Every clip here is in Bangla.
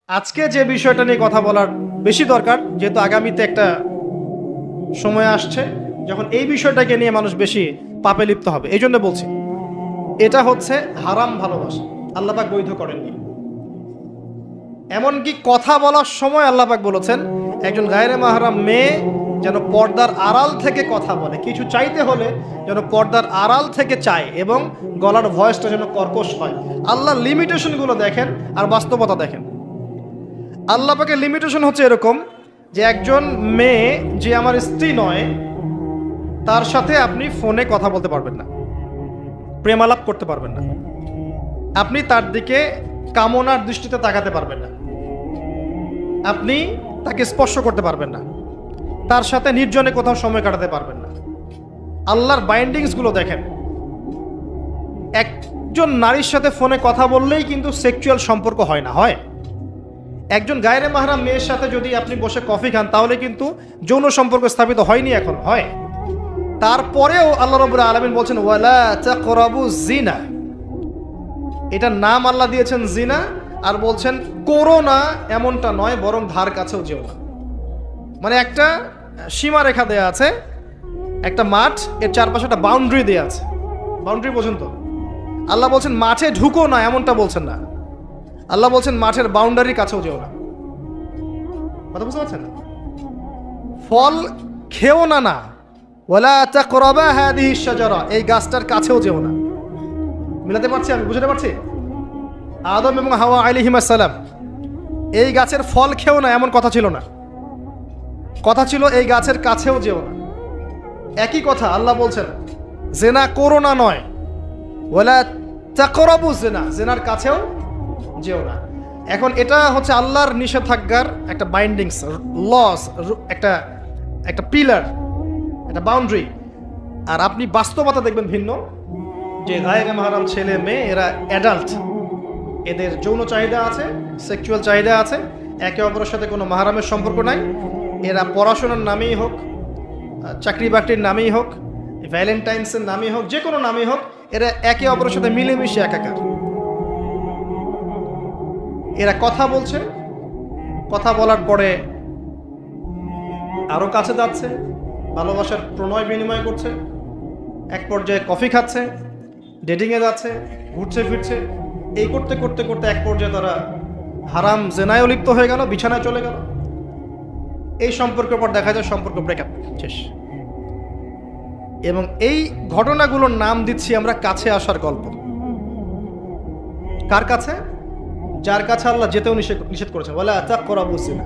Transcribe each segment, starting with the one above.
আজকে যে বিষয়টা নিয়ে কথা বলার বেশি দরকার, যেহেতু আগামীতে একটা সময় আসছে যখন এই বিষয়টাকে নিয়ে মানুষ বেশি পাপে লিপ্ত হবে, এই জন্য বলছি। এটা হচ্ছে হারাম ভালোবাসা। আল্লাহ পাক বৈধ করেননি। এমনকি কথা বলার সময় আল্লাহ পাক বলেছেন একজন গায়রে মাহরাম মেয়ে যেন পর্দার আড়াল থেকে কথা বলে, কিছু চাইতে হলে যেন পর্দার আড়াল থেকে চায় এবং গলার ভয়েসটা যেন কর্কশ হয়। আল্লাহ লিমিটেশনগুলো দেখেন আর বাস্তবতা দেখেন। আল্লাহ পাকের লিমিটেশন হচ্ছে এরকম যে একজন মেয়ে যে আমার স্ত্রী নয় তার সাথে আপনি ফোনে কথা বলতে পারবেন না, প্রেমালাপ করতে পারবেন না, আপনি তার দিকে কামনার দৃষ্টিতে তাকাতে পারবেন না, আপনি তাকে স্পর্শ করতে পারবেন না, তার সাথে নির্জনে কোথাও সময় কাটাতে পারবেন না। আল্লাহর বাইন্ডিংসগুলো দেখেন। একজন নারীর সাথে ফোনে কথা বললেই কিন্তু সেক্সুয়াল সম্পর্ক হয় না, হয়। একজন গায়রে মাহরাম মেয়ের সাথে যদি আপনি বসে কফি খান তাহলে কিন্তু যৌন সম্পর্ক স্থাপিত হয়নি, এখন হয়। তারপরেও আল্লাহ রাব্বুল আলামিন বলছেন ওয়ালা তাকরাবু জিনা, এটার নাম আল্লাহ দিয়েছেন জিনা, আর বলছেন করো না এমনটা নয়, বরং ধার কাছেও যেও না। মানে একটা সীমারেখা দেয়া আছে, একটা মাঠ, এর চারপাশে একটা বাউন্ডারি দেয়া আছে। বাউন্ডারি পর্যন্ত আল্লাহ বলছেন মাঠে ঢুকো না, এমনটা বলছেন না। আল্লাহ বলছেন মাঠের বাউন্ডারির কাছেও যেও না। কথা বুঝতে পারছেন? ফল খেও না, না ওয়ালা তাকরাবা হাদিহি শাজারা, এই গাছটার কাছেও যেও না। মিলাতে পারছি? আমি বুঝতে পারছি? আদম এবং হাওয়া আলাইহিস সালাম এই গাছের ফল খেও না এমন কথা ছিল না, কথা ছিল এই গাছের কাছেও যেও না। একই কথা আল্লাহ বলছেন জেনা করো না নয়, ওয়ালা তাকরাবু জিনা, জেনার কাছেও যেও না। এখন এটা হচ্ছে আল্লাহর নিষেধাজ্ঞার একটা বাইন্ডিংস, লস, একটা একটা পিলার, একটা বাউন্ডারি। আর আপনি বাস্তবতা দেখবেন ভিন্ন, যে গায়রে মাহরাম ছেলে মেয়ে এরা অ্যাডাল্ট, এদের যৌন চাহিদা আছে, সেক্সুয়াল চাহিদা আছে, একে অপরের সাথে কোনো মাহরামের সম্পর্ক নাই। এরা পড়াশোনার নামেই হোক, চাকরি বাকরির নামেই হোক, ভ্যালেন্টাইন্সের নামেই হোক, যে কোনো নামেই হোক, এরা একে অপরের সাথে মিলেমিশে একাকার। এরা কথা বলছে, কথা বলার পরে আরো কাছে যাচ্ছে, ভালোবাসার প্রণয় বিনিময় করছে, এক পর্যায়ে কফি খাচ্ছে, ডেটিংয়ে যাচ্ছে, ঘুরছে ফিরছে, এই করতে করতে করতে এক পর্যায়ে তারা হারাম জেনায়ও লিপ্ত হয়ে গেল, বিছানায় চলে গেল। এই সম্পর্কের পর দেখা যায় সম্পর্ক ব্রেকআপ, শেষ। এবং এই ঘটনাগুলোর নাম দিচ্ছি আমরা কাছে আসার গল্প। কার কাছে? যার কাছে আল্লাহ যেতেও নিষেধ করেছে, বলে আচ্ছা করা বুঝছি না।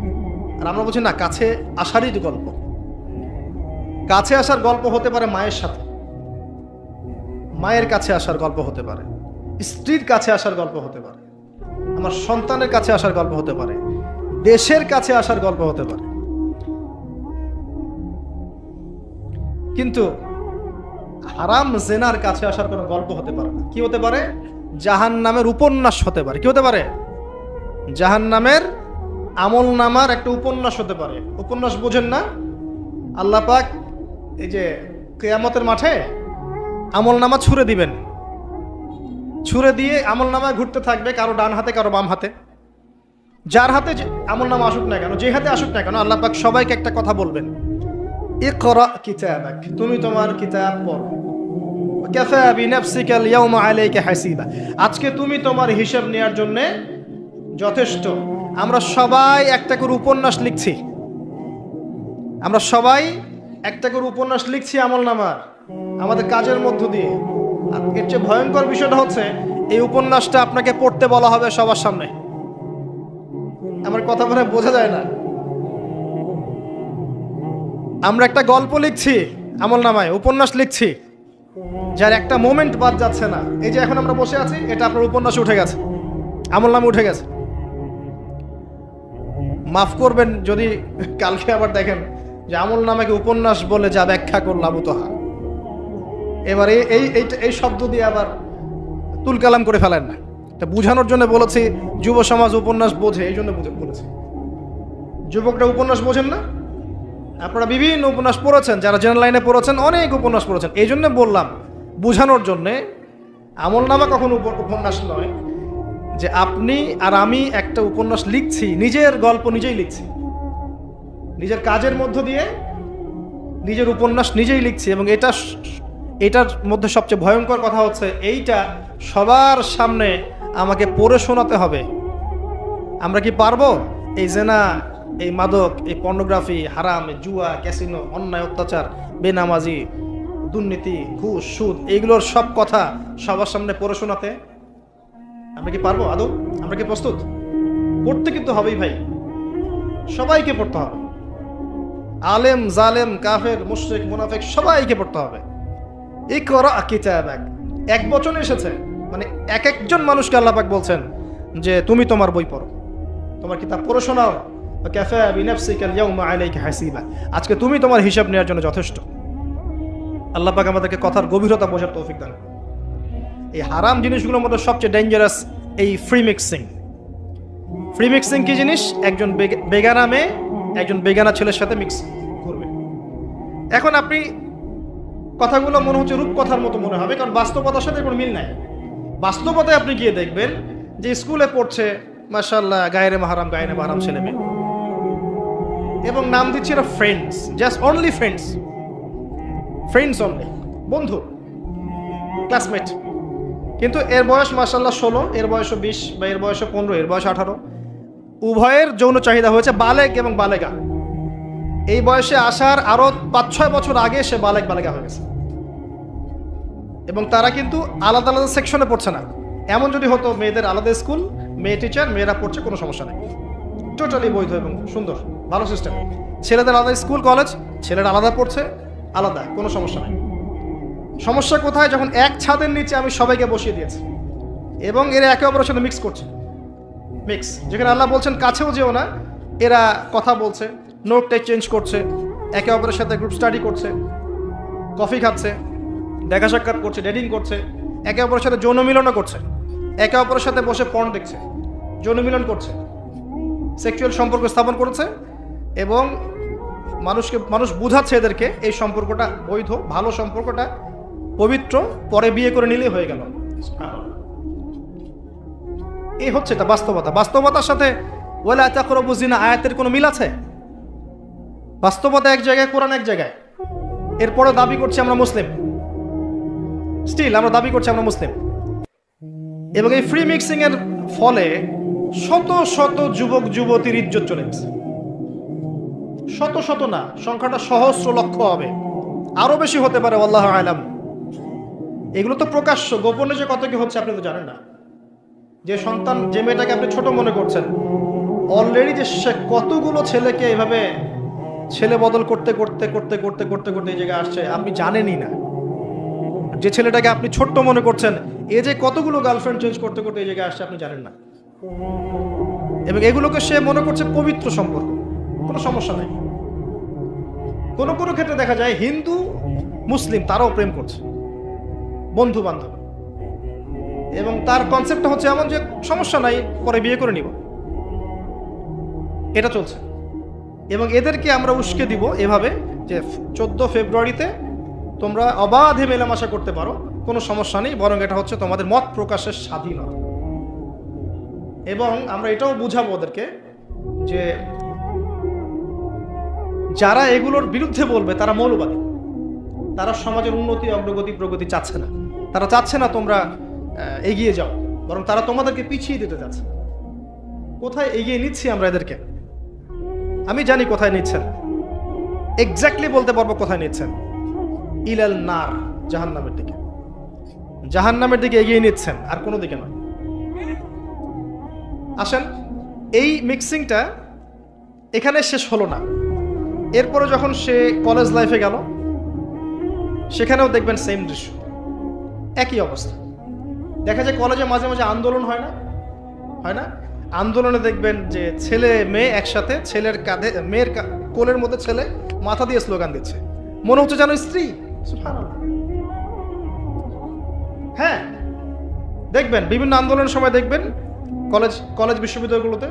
আর আমরা বলছি না, কাছে আসারই গল্প। কাছে আসার গল্প হতে পারে মায়ের সাথে, মায়ের কাছে আসার গল্প হতে পারে, স্ত্রীর কাছে আসার গল্প হতে পারে, আমার সন্তানের কাছে আসার গল্প হতে পারে, দেশের কাছে আসার গল্প হতে পারে। কিন্তু হারাম জেনার কাছে আসার কোনো গল্প হতে পারে না। কি হতে পারে? জাহান্নামের উপন্যাস হতে পারে। কি হতে পারে? জাহান্নামের আমল নামার একটা উপন্যাস হতে পারে। উপন্যাস বোঝেন না? আল্লাহ পাক এই যে কিয়ামতের মাঠে আমল নামা ছুঁড়ে দিবেন, ছুঁড়ে দিয়ে আমল নামা ঘুরতে থাকবে, কারো ডান হাতে কারো বাম হাতে। যার হাতে আমল নামা আসুক না কেন, যে হাতে আসুক না কেন, আল্লাহ পাক সবাইকে একটা কথা বলবেন, ইকরা কিতাবাক, তুমি তোমার কিতাব পড়ো, কাফা বিনাফসিকা আল-ইয়াওমা আলাইকা হাসিবা, আজকে তুমি তোমার হিসাব নেওয়ার জন্য যথেষ্ট। আমরা সবাই একটা করে উপন্যাস লিখছি, আমরা সবাই একটা করে উপন্যাস লিখছি আমলনামার, আমাদের কাজের মধ্য দিয়ে। আর এর চেয়ে ভয়ঙ্কর বিষয়টা হচ্ছে এই উপন্যাসটা আপনাকে পড়তে বলা হবে সবার সামনে। আমার কথা মনে বোঝা যায় না? আমরা একটা গল্প লিখছি আমলনামায়, উপন্যাস লিখছি, যার একটা মোমেন্ট বাদ যাচ্ছে না। এই যে এখন আমরা বসে আছি, এটা আপনার উপন্যাসে উঠে গেছে, আমলনামে উঠে গেছে। মাফ করবেন যদি কালকে আবার দেখেন যে আমলনামাকে উপন্যাস বলে যা ব্যাখ্যা করলাম তোহা, এবারে এই শব্দ দিয়ে আবার তুলকালাম করে ফেলেন না। এটা বুঝানোর জন্য বলেছি, যুব সমাজ উপন্যাস বোঝে, এই জন্য বলেছি। যুবকরা উপন্যাস বোঝেন না? আপনারা বিভিন্ন উপন্যাস পড়েছেন, যারা জেনারেল লাইনে পড়েছেন অনেক উপন্যাস পড়েছেন, এই জন্য বললাম বুঝানোর জন্যে। আমলনামা কখনো উপন্যাস নয়, যে আপনি আর আমি একটা উপন্যাস লিখছি, নিজের গল্প নিজেই লিখছি, নিজের কাজের মধ্য দিয়ে নিজের উপন্যাস নিজেই লিখছি, এবং এটার মধ্যে সবচেয়ে ভয়ঙ্কর কথা হচ্ছে এইটা সবার সামনে আমাকে পড়ে শোনাতে হবে। আমরা কি পারবো এই জেনা, এই মাদক, এই পর্নোগ্রাফি, হারাম, জুয়া, ক্যাসিনো, অন্যায়, অত্যাচার, বেনামাজি, দুর্নীতি, ঘুষ, সুদ, এইগুলোর সব কথা সবার সামনে পড়ে শোনাতে? আমরা কি পারবো আদৌ? আমরা কি প্রস্তুত? পড়তে কিন্তু হবেই ভাই, সবাইকে পড়তে হবে। আলেম, জালেম, কাফের, মুশরিক, মুনাফিক সবাইকে পড়তে হবে। ইকরা কিতাবাক এক বচনে এসেছে, মানে এক একজন মানুষকে আল্লাহ পাক বলছেন যে তুমি তোমার বই পড়ো, তোমার কিতাব পড়ে শোনাও। কাফা বিনাফসিকা আল-ইয়াওমা আলাইকা হাসিবা, আজকে তুমি তোমার হিসাব নেওয়ার জন্য যথেষ্ট। আল্লাহ পাক আমাদেরকে কথার গভীরতা বোঝার তৌফিক দান। এই হারাম জিনিসগুলোর মধ্যে সবচেয়ে ডেঞ্জারাস এই ফ্রি মিক্সিং। ফ্রি মিক্সিং কি জিনিস? একজন বেগানা মেয়ে একজন বেগানা ছেলের সাথে মিক্স করবে। এখন আপনি কথাগুলো মনে হচ্ছে রূপকথার মতো মনে হবে, কারণ বাস্তবতার সাথে কোনো মিল নাই। বাস্তবতায় আপনি গিয়ে দেখবেন যে স্কুলে পড়ছে মাশাআল্লাহ গায়রে মাহরাম ছেলে মেয়ে, এবং নাম দিচ্ছে এরা friends, just only friends, friends only, বন্ধু, ক্লাসমেট। কিন্তু এর বয়স মাশাআল্লাহ 16, এর বয়স 20, বা এর বয়স 15, এর বয়স 18। উভয়ের যৌন চাহিদা হয়েছে বালেগ এবং বালেগা। এই বয়সে আসার আরো 5-6 বছর আগে সে বালেগা হয়ে গেছে, এবং তারা কিন্তু আলাদা আলাদা সেকশনে পড়ছে না। এমন যদি হতো মেয়েদের আলাদা স্কুল, মেয়ে টিচার, মেয়েরা পড়ছে, কোনো সমস্যা নেই, টোটালি বৈধ এবং সুন্দর, ভালো সিস্টেম। ছেলেদের আলাদা স্কুল কলেজ, ছেলেরা আলাদা পড়ছে, আলাদা, কোনো সমস্যা নেই। সমস্যা কোথায়? যখন এক ছাদের নিচে আমি সবাইকে বসিয়ে দিয়েছি এবং এরা একে অপরের সাথে মিক্স করছে। মিক্স, যেখানে আল্লাহ বলছেন কাছেও যেও না, এরা কথা বলছে, নোটটা চেঞ্জ করছে, একে অপরের সাথে গ্রুপ স্টাডি করছে, কফি খাচ্ছে, দেখা সাক্ষাৎ করছে, ডেটিং করছে, একে অপরের সাথে যৌন মিলনও করছে, একে অপরের সাথে বসে পর্ন দেখছে, যৌন মিলন করছে, সেক্সুয়াল সম্পর্ক স্থাপন করেছে, এবং মানুষ বুঝাচ্ছে এদেরকে এই সম্পর্কটা বৈধ, ভালো সম্পর্কটা পবিত্র, পরে বিয়ে করে নিলেই হয়ে গেল। এই হচ্ছে এটা বাস্তবতা। বাস্তবতার সাথে ওয়ালা তাকরাবু জিনা আয়াতের কোনো মিল আছে? বাস্তবতা এক জায়গায়, কোরআন এক জায়গায়, এরপরে দাবি করছি আমরা মুসলিম, স্টিল আমরা দাবি করছি আমরা মুসলিম। এবং এই ফ্রি মিক্সিং এর ফলে শত শত যুবক যুবতীর ইজ্জত চলে গেছে। শত শত না, সংখ্যাটা সহস্র লক্ষ হবে, আরো বেশি হতে পারে, আল্লাহু আলাম। এগুলো তো প্রকাশ্য, গোপনে যে কত কি হচ্ছে আপনি তো জানেন না। যে সন্তান, যে মেয়েটাকে আপনি ছোট মনে করছেন, অলরেডি যে সে কতগুলো ছেলেকে এভাবে ছেলে বদল করতে করতে করতে করতে করতে করতে এই জায়গায় আসছে আপনি জানেনই না। যে ছেলেটাকে আপনি ছোট্ট মনে করছেন, এ যে কতগুলো গার্লফ্রেন্ড চেঞ্জ করতে করতে এই জায়গায় আসছে আপনি জানেন না। এবং এগুলোকে সে মনে করছে পবিত্র সম্পর্ক, কোনো সমস্যা নাই। কোনো কোনো ক্ষেত্রে দেখা যায় হিন্দু মুসলিম তারাও প্রেম করছে, বন্ধু বান্ধব, এবং তার কনসেপ্টটা হচ্ছে এমন যে সমস্যা নাই, পরে বিয়ে করে নিব, এটা চলছে। এবং এদেরকে আমরা উস্কে দিব এভাবে যে 14 ফেব্রুয়ারিতে তোমরা অবাধে মেলামেশা করতে পারো, কোনো সমস্যা নেই, বরং এটা হচ্ছে তোমাদের মত প্রকাশের স্বাধীনতা। এবং আমরা এটাও বুঝাবো ওদেরকে যে যারা এগুলোর বিরুদ্ধে বলবে তারা মৌলবাদী, তারা সমাজের উন্নতি, অগ্রগতি, প্রগতি চাচ্ছে না, তারা চাচ্ছে না তোমরা এগিয়ে যাও, বরং তারা তোমাদেরকে পিছিয়ে দিতে চাচ্ছে। কোথায় এগিয়ে নিচ্ছি আমরা এদেরকে? আমি জানি কোথায় নিচ্ছেন, এক্স্যাক্টলি বলতে পারবো কোথায় নিচ্ছেন। ইলাল নার, জাহান্নামের দিকে, জাহান্নামের দিকে এগিয়ে নিচ্ছেন, আর কোনো দিকে নয়। আসেন, এই মিক্সিংটা এখানে শেষ হলো না। এরপরে যখন সে কলেজ লাইফে গেল, সেখানেও দেখবেন সেম দৃশ্য, একই অবস্থা। দেখা যায় কলেজে মাঝে মাঝে আন্দোলন হয় না? আন্দোলনে দেখবেন যে ছেলে মেয়ে একসাথে, ছেলের কাঁধে মেয়ের কোলের মধ্যে ছেলে মাথা দিয়ে স্লোগান দিচ্ছে, মনে হচ্ছে যেন স্ত্রী। সুবহানাল্লাহ। হ্যাঁ, দেখবেন বিভিন্ন আন্দোলনের সময় দেখবেন কলেজ বিশ্ববিদ্যালয়গুলোতে,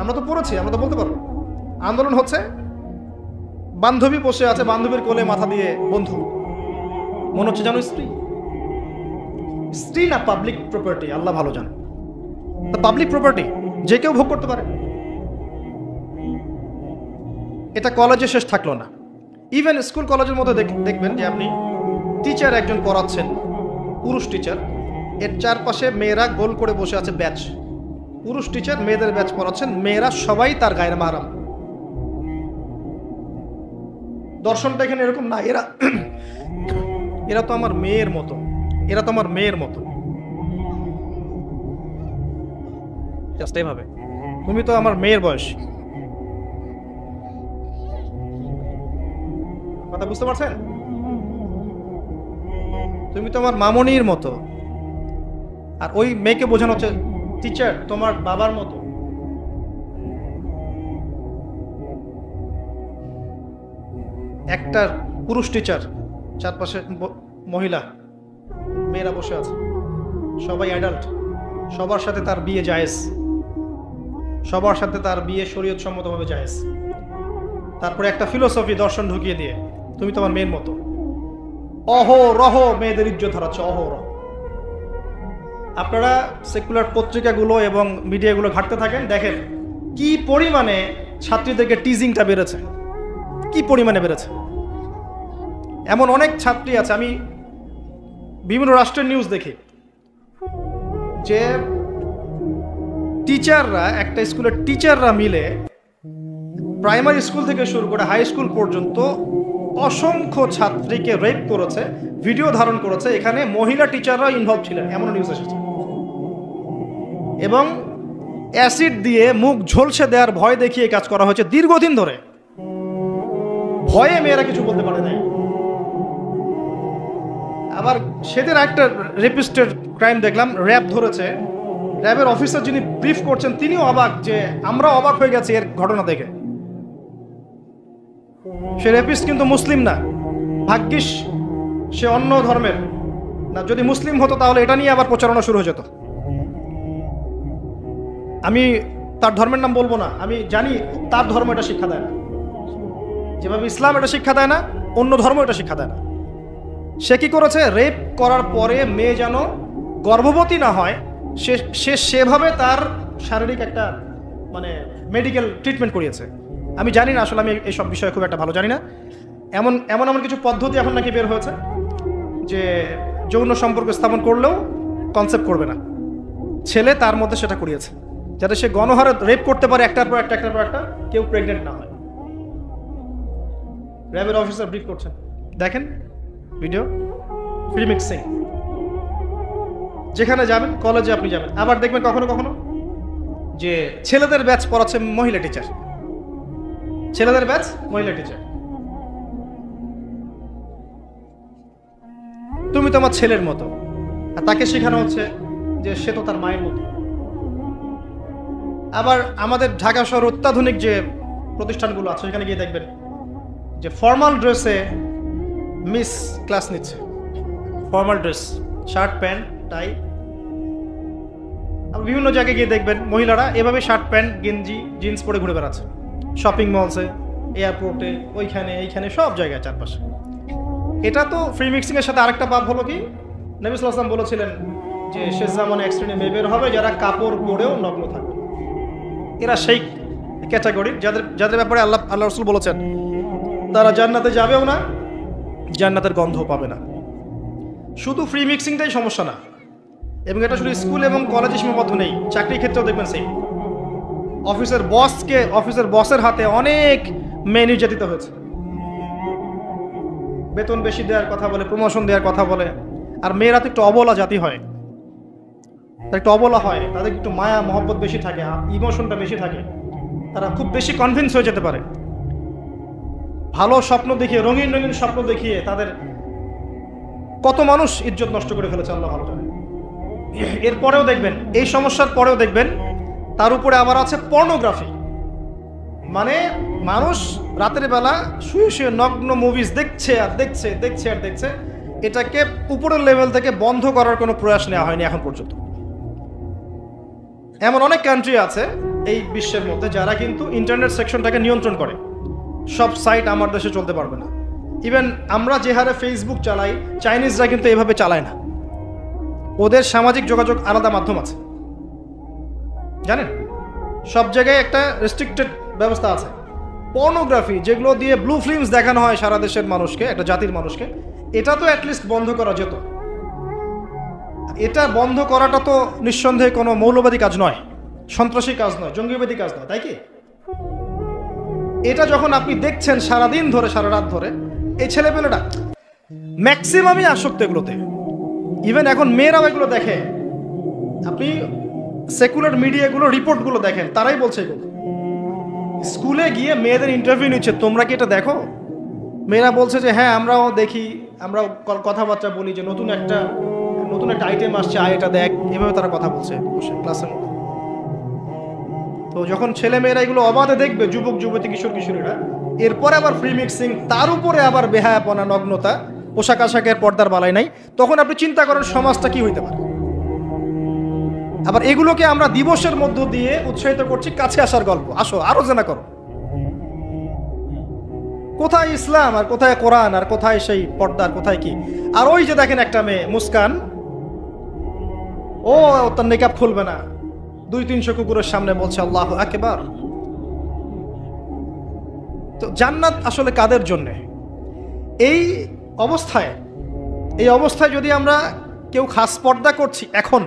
আমরা তো পড়েছি, আমরা তো বলতে পারবো, আন্দোলন হচ্ছে, বান্ধবী বসে আছে, বান্ধবীর কোলে মাথা দিয়ে বন্ধু, মনে হচ্ছে যেন স্ত্রী না পাবলিক প্রপার্টি, আল্লাহ ভালো জানে। পাবলিক প্রপার্টি, যে কেউ ভোগ করতে পারে। এটা কলেজে শেষ থাকলো না, ইভেন স্কুল কলেজের মধ্যে দেখবেন যে আপনি টিচার একজন পড়াচ্ছেন, পুরুষ টিচার, এর চারপাশে মেয়েরা গোল করে বসে আছে ব্যাচ, পুরুষ টিচার মেয়েদের ব্যাচ পড়াচ্ছেন, মেয়েরা সবাই তার গায়ের মাহরাম। দর্শনটা এখানে এরকম না, এরা তো আমার মেয়ের মতো, এরা তো আমার মেয়ের মতো, জাস্ট এইভাবে, তুমি তো আমার মেয়ের বয়স। কথা বুঝতে পারছেন? তুমি তো আমার মামনির মতো, আর ওই মেয়েকে বোঝানো হচ্ছে টিচার তোমার বাবার মতো। একটা পুরুষ টিচার, চারপাশে মহিলা, মেয়েরা বসে আছে, সবাই অ্যাডাল্ট, সবার সাথে তার বিয়ে জায়েজ, সবার সাথে তার বিয়ে শরীয়ত সম্মতভাবে জায়েজ। তারপরে একটা ফিলোসফি দর্শন ঢুকিয়ে দিয়ে তুমি তোমার মেয়ের মতো, অহরহ মেয়েদের ইজ্জত হারাচ্ছে, অহরহ। আপনারা সেকুলার পত্রিকাগুলো এবং মিডিয়াগুলো ঘাঁটতে থাকেন, দেখেন কি পরিমাণে ছাত্রীদেরকে টিজিংটা বেড়েছে, কি পরিমাণে বেড়েছে। এমন অনেক ছাত্রী আছে, আমি বিভিন্ন রাষ্ট্রের নিউজ দেখি, যে টিচাররা, একটা স্কুলের টিচাররা মিলে প্রাইমারি স্কুল থেকে শুরু করে হাই স্কুল পর্যন্ত অসংখ্য ছাত্রীকে রেপ করেছে, ভিডিও ধারণ করেছে, এখানে মহিলা টিচাররা ইনভলভ ছিলেন, এমন নিউজ এসেছে। এবং অ্যাসিড দিয়ে মুখ ঝলসে দেওয়ার ভয় দেখিয়ে কাজ করা হয়েছে দীর্ঘদিন ধরে, ভয়ে মেয়েরা কিছু বলতে পারে নাই। আবার সেদিন একটা রেপিস্টের ক্রাইম দেখলাম, র্যাব ধরেছে, র্যাবের অফিসার যিনি ব্রিফ করছেন তিনিও অবাক, যে আমরা অবাক হয়ে গেছি এর ঘটনা দেখে। সে রেপিস্ট কিন্তু মুসলিম না, ভাগ্যিস সে অন্য ধর্মের না, যদি মুসলিম হতো তাহলে এটা নিয়ে আবার প্রচারণা শুরু হয়ে যেত। আমি তার ধর্মের নাম বলবো না, আমি জানি তার ধর্ম এটা শিক্ষা দেয় না, যেভাবে ইসলাম এটা শিক্ষা দেয় না, অন্য ধর্ম এটা শিক্ষা দেয় না। সে কি করেছে, রেপ করার পরে মেয়ে যেন গর্ভবতী না হয়, সে সেভাবে তার শারীরিক একটা মানে মেডিকেল ট্রিটমেন্ট করিয়েছে। আমি জানি না, আসলে আমি এইসব বিষয়ে খুব একটা ভালো জানি না। এমন কিছু পদ্ধতি এখন নাকি বের হয়েছে যে যৌন সম্পর্ক স্থাপন করলেও কনসেপ্ট করবে না, ছেলে তার মধ্যে সেটা করিয়েছে, যাতে সে গণহারে রেপ করতে পারে, একটার পর একটা, কেউ প্রেগনেন্ট না হয়। র্যাবের অফিসার ব্রিফ করছেন, দেখেন ভিডিও, ফ্রি মিক্সিং। যেখানে যাবেন, কলেজে আপনি যাবেন, আবার দেখবেন কখনো কখনো যে ছেলেদের ব্যাচ পড়াচ্ছে মহিলা টিচার, ছেলেদের ব্যাচ মহিলা টিচার। তুমি তোমার ছেলের মতো, আর তাকে শেখানো হচ্ছে যে সে তো তার মায়ের মতো। আবার আমাদের ঢাকা শহর অত্যাধুনিক যে প্রতিষ্ঠানগুলো আছে, সেখানে গিয়ে দেখবেন যে ফর্মাল ড্রেসে মিস ক্লাস নিচ্ছে, formal dress, shirt pant tie. বিভিন্ন জায়গায় গিয়ে দেখবেন মহিলারা এভাবে শার্ট প্যান্ট গেঞ্জি জিন্স পরে ঘুরে বেড়াচ্ছে, শপিং মলসে, এয়ারপোর্টে, ওইখানে এইখানে সব জায়গায় চারপাশে। এটা তো ফ্রি মিক্সিং এর সাথে আরেকটা পাপ হলো কি, নবী সাল্লাল্লাহু আলাইহি ওয়াসাল্লাম বলেছিলেন যে শেষ জামানে এক শ্রেণী মেয়ে বের হবে যারা কাপড় পরেও নগ্ন থাকবে। এরা সেই ক্যাটাগরি যাদের ব্যাপারে আল্লাহ রাসূল বলেছেন তারা জান্নাতে যাবেও না, জান্নাতের গন্ধ পাবে না। শুধু ফ্রি মিক্সিংটাই সমস্যা না, এবং এটা শুধু স্কুল এবং কলেজে সীমাবদ্ধ নেই, চাকরির ক্ষেত্রেও দেখবেন সেই অফিসের বসের হাতে অনেক মেয়ে নির্যাতিত হয়েছে, বেতন বেশি দেওয়ার কথা বলে, প্রমোশন দেওয়ার কথা বলে। আর মেয়েরা তো একটু অবলা জাতি হয়, একটু অবলা হয়, তাদের একটু মায়া মহব্বত বেশি থাকে, ইমোশনটা বেশি থাকে, তারা খুব বেশি কনভিন্স হয়ে যেতে পারে। ভালো স্বপ্ন দেখিয়ে, রঙিন রঙিন স্বপ্ন দেখিয়ে তাদের কত মানুষ ইজ্জত নষ্ট করে ফেলেছে আল্লাহ ভালো জানে। এরপরেও দেখবেন, এই সমস্যার পরেও দেখবেন তার উপরে আবার আছে পর্নোগ্রাফি, মানে মানুষ রাতের বেলা শুয়ে শুয়ে নগ্ন মুভিজ দেখছে আর দেখছে, দেখছে আর দেখছে। এটাকে উপরের লেভেল থেকে বন্ধ করার কোনো প্রয়াস নেওয়া হয়নি এখন পর্যন্ত। এমন অনেক কান্ট্রি আছে এই বিশ্বের মধ্যে যারা কিন্তু ইন্টারনেট সেকশনটাকে নিয়ন্ত্রণ করে। সব সাইট আমার দেশে চলতে পারবে না। ইভেন আমরা যে হারে ফেসবুক চালাই, চাইনিজরা কিন্তু এভাবে চালায় না, ওদের সামাজিক যোগাযোগ আলাদা মাধ্যম আছে। জানেন সব জায়গায় একটা রেস্ট্রিক্টেড ব্যবস্থা আছে। পর্নোগ্রাফি যেগুলো দিয়ে ব্লু ফিল্মস দেখানো হয় সারা দেশের মানুষকে, একটা জাতির মানুষকে, এটা তো অ্যাটলিস্ট বন্ধ করা যেত। এটা বন্ধ করাটা তো নিঃসন্দেহে কোনো মৌলবাদী কাজ নয়, সন্ত্রাসী কাজ নয়, জঙ্গিবাদী কাজ নয়, তাই কি? এটা যখন আপনি দেখছেন সারাদিন ধরে, সারা রাত ধরে, এই ছেলেপেলেটা ম্যাক্সিমামই আসক্ত এগুলোতে। ইভেন এখন মেয়েরাও এগুলো দেখে। আপনি সেকুলার মিডিয়াগুলো রিপোর্টগুলো দেখেন, তারাই বলছে এগুলো। স্কুলে গিয়ে মেয়েদের ইন্টারভিউ নিচ্ছে, তোমরা কি এটা দেখো? মেয়েরা বলছে যে হ্যাঁ আমরাও দেখি, আমরাও কথাবার্তা বলি যে নতুন একটা আইটেম আসছে, এটা দেখ, এভাবে তারা কথা বলছে ক্লাসের মধ্যে। তো যখন ছেলে মেয়েরা এগুলো অবাধে দেখবে, যুবক যুবতী কিশোর কিশোরীরা, এরপরে আবার ফ্রি মিক্সিং, তার উপরে আবার বেহায়াপনা, নগ্নতা, পোশাক আশাকের পর্দার বালাই নাই, তখন আপনি চিন্তা করেন সমাজটা কি হইতে পারে। আবার এগুলোকে আমরা দিবসের মধ্য দিয়ে উৎসাহিত করছি, কাছে আসার গল্প, আসো আরো জানা করো। কোথায় ইসলাম আর কোথায় কোরআন আর কোথায় সেই পর্দার, কোথায় কি? আর ওই যে দেখেন একটা মেয়ে মুস্কান, ও তার নিকাব খুলবে না, 200-300 কুকুরের সামনে বলছে আল্লাহু আকবার। তো জান্নাত আসলে কাদের জন্য? এই অবস্থায় যদি আমরা কেউ খাস পর্দা করছি, এখন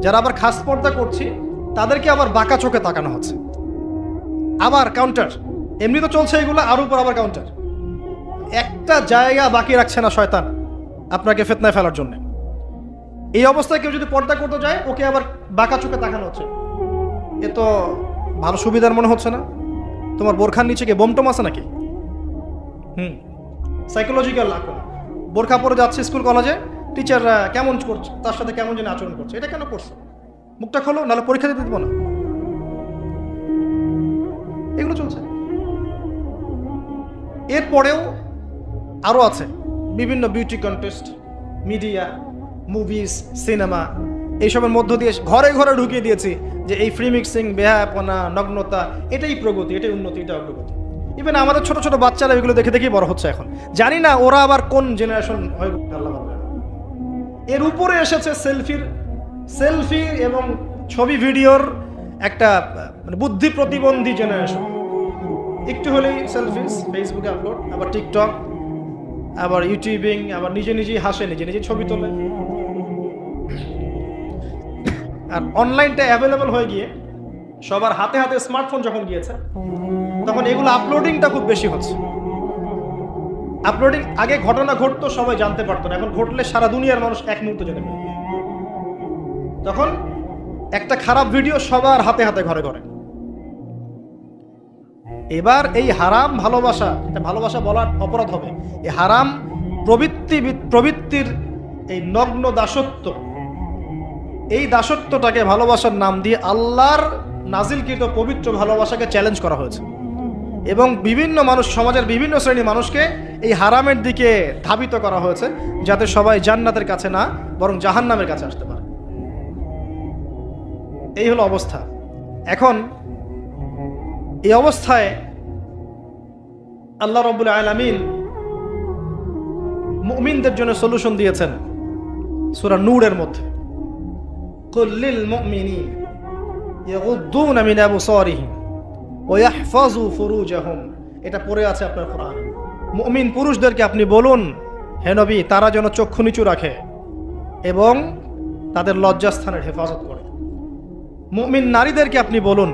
যারা আবার খাস পর্দা করছি তাদেরকে আবার বাঁকা চোখে তাকানো হচ্ছে, আবার কাউন্টার। এমনি তো চলছে এগুলো, আর উপর আবার কাউন্টার। একটা জায়গা বাকি রাখছে না শয়তান আপনাকে ফিতনায় ফেলার জন্য। এই অবস্থায় কেউ যদি পর্দা করতে যায়, ওকে আবার বাঁকা চোখে তাকানো হচ্ছে। এ তো ভালো সুবিধার মনে হচ্ছে না? তোমার বোরখার নিচে গিয়ে বোমটম আছে নাকি? সাইকোলজিক্যাল আক্রমণ। বোরখা পরে যাচ্ছে স্কুল কলেজে, টিচাররা কেমন করছে, তার সাথে কেমন যেন আচরণ করছে। এটা কেন করছো? মুখটা খোলো, নাহলে পরীক্ষা দিতে দেবো না। এগুলো চলছে। এরপরেও আরো আছে বিভিন্ন beauty contest, media, movies, cinema, এইসবের মধ্য দিয়ে ঘরে ঘরে ঢুকিয়ে দিয়েছি যে এই ফ্রি মিক্সিং, বেহায়াপনা, নগ্নতা, এটাই প্রগতি, এটাই উন্নতি, এটা অগ্রগতি। ইভেন আমাদের ছোট ছোট বাচ্চারা এগুলো দেখে দেখেই বড় হচ্ছে। এখন জানি না ওরা আবার কোন জেনারেশন হয়ে আল্লাহ বলবে। এর উপরে এসেছে সেলফি এবং ছবি ভিডিওর একটা মানে বুদ্ধি প্রতিবন্ধী জেনারেশন। একটু হলেই সেলফিস, ফেসবুকে আপলোড, আবার টিকটক, আবার ইউটিউবিং, আবার নিজে নিজেই হাসে, নিজে নিজে ছবি তোলে। আর অনলাইনটা অ্যাভেলেবল হয়ে গিয়ে সবার হাতে হাতে স্মার্টফোন যখন গিয়েছে, তখন এগুলো আপলোডিংটা খুব বেশি হচ্ছে। আপলোডিং, আগে ঘটনা ঘটতো সবাই জানতে পারতো না, এখন ঘটলে সারা দুনিয়ার মানুষ এক মুহূর্তে জেনে নেবে। তখন একটা খারাপ ভিডিও সবার হাতে হাতে, ঘরে ঘরে। এবার এই হারাম ভালোবাসা, এটা ভালোবাসা বলার অপরাধ হবে, এই হারাম প্রবৃত্তির এই নগ্ন দাসত্ব, এই দাসত্বটাকে ভালোবাসার নাম দিয়ে আল্লাহর নাজিলকৃত পবিত্র ভালোবাসাকে চ্যালেঞ্জ করা হয়েছে। এবং বিভিন্ন মানুষ, সমাজের বিভিন্ন শ্রেণীর মানুষকে এই হারামের দিকে ধাবিত করা হয়েছে, যাতে সবাই জান্নাতের কাছে না বরং জাহান্নামের কাছে আসতে পারে। এই হলো অবস্থা। এখন এই অবস্থায় আল্লাহ রাব্বুল আলামিন মুমিনদের জন্য সলিউশন দিয়েছেন সূরা নূরের মধ্যে। কুল লিল মুমিনিন ইয়াগুদ্দুনা মিন আবসারিহিম ওয়া ইয়াহফাযু ফুরুজাহুম। এটা পড়ে আছে আপনার কোরআনে। মুমিন পুরুষদেরকে আপনি বলুন, হে নবী, তারা যেন চক্ষু নিচু রাখে এবং তাদের লজ্জাস্থানের হেফাজত করে। মুমিন নারীদেরকে আপনি বলুন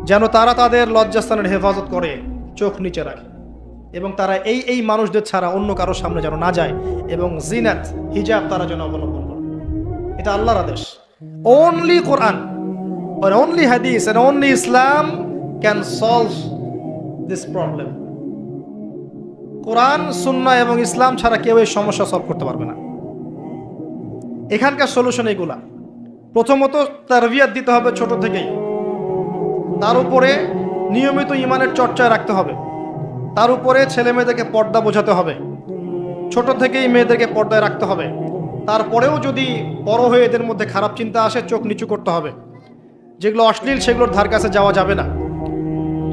যেন তারা তাদের লজ্জাস্থানের হেফাজত করে, চোখ নিচে রাখে, এবং তারা এই মানুষদের ছাড়া অন্য কারোর সামনে যেন না যায়, এবং জিনাত, হিজাব তারা যেন অবলম্বন করে। এটা আল্লাহর আদেশ। Only Quran, only hadith and only Islam can solve this problem. কোরআন, সুন্নাহ এবং ইসলাম ছাড়া কেউ এই সমস্যা সলভ করতে পারবে না। এখানকার সলিউশন এগুলা। প্রথমত তারবিয়াত দিতে হবে ছোট থেকেই, তার উপরে নিয়মিত ইমানের চর্চায় রাখতে হবে, তার উপরে ছেলে মেয়েদেরকে পর্দা বোঝাতে হবে, ছোট থেকেই মেয়েদেরকে পর্দায় রাখতে হবে। তারপরেও যদি বড় হয়ে এদের মধ্যে খারাপ চিন্তা আসে, চোখ নিচু করতে হবে। যেগুলো অশ্লীল সেগুলোর ধার কাছে যাওয়া যাবে না।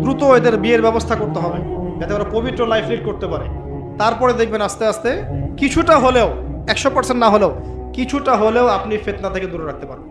দ্রুত এদের বিয়ের ব্যবস্থা করতে হবে যাতে ওরা পবিত্র লাইফ লিড করতে পারে। তারপরে দেখবেন আস্তে আস্তে কিছুটা হলেও, 100% না হলেও কিছুটা হলেও আপনি ফিতনা থেকে দূরে রাখতে পারবেন।